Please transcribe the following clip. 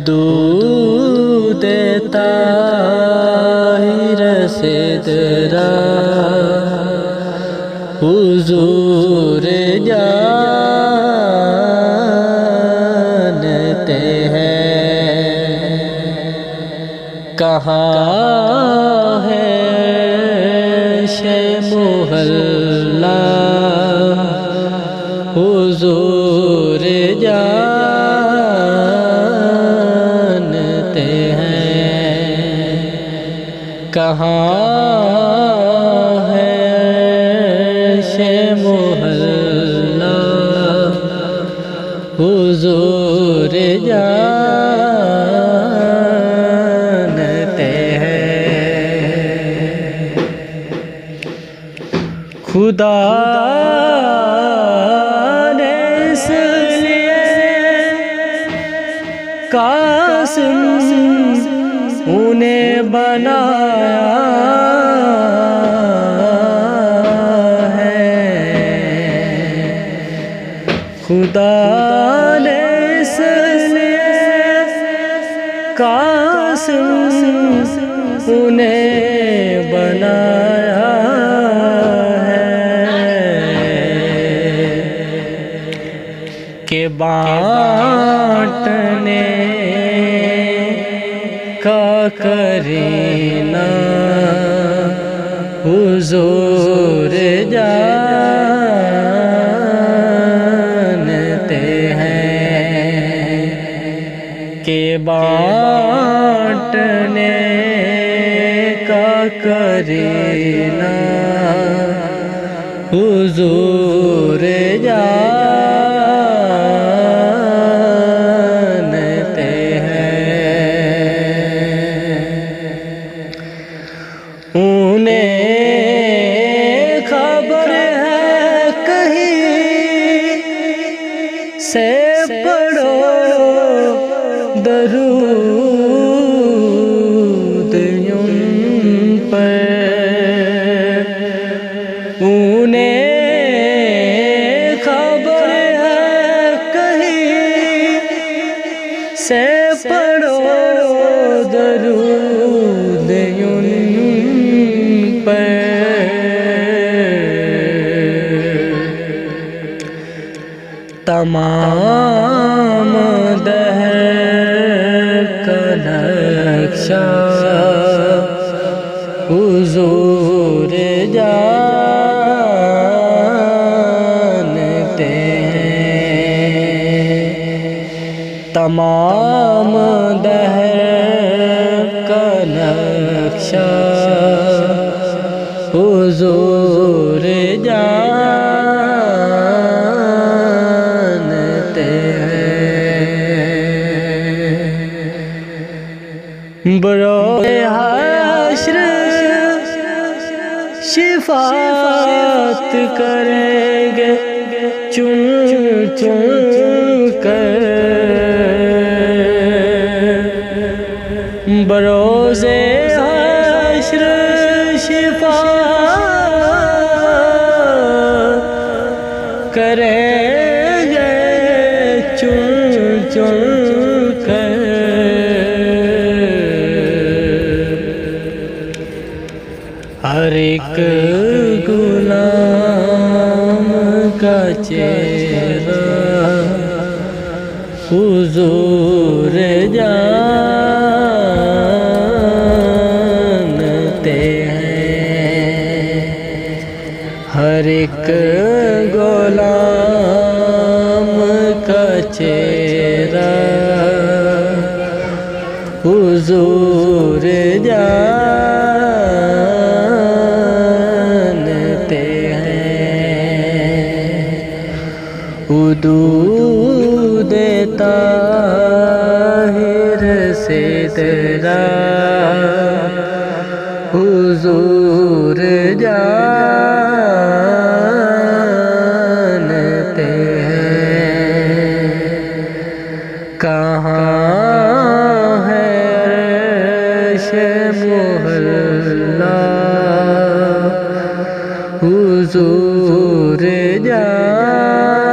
حدود طاہر صدرہ حضور جانتے ہیں کہاں ہے شہ محلہ حضور جانتے ہیں کہاں ہے شہ محلہ حضور جانتے ہیں خدا قاسم انہیں بنایا ہے خدا نے اس لیے قاسم انہیں بنایا ہے کہ بانٹنے کا کرینہ حضور جانتے ہیں کہ بانٹنے کا کرینہ حضور جانتے انہیں خبر ہے کہیں سے پڑھو درود ان پر انہیں خبر ہے کہیں سے پڑھو درود ان تمام دہر کا نقشہ حضور جانتے ہیں تمام دہر کا نقشہ حضور جانتے ہیں بروز حشر شفاعت کریں گے چن چن کر بروز حشر شفاعت کریں گے چن چن کر ہر ایک غلام کا چہرہ حضور جانتے ہیں ہر ایک غلام کا چہرہ حضور جانتے ہیں حدود طاہر صدرہ حضور جانتے ہیں کہاں ہے عرش محلہ حضور جانتے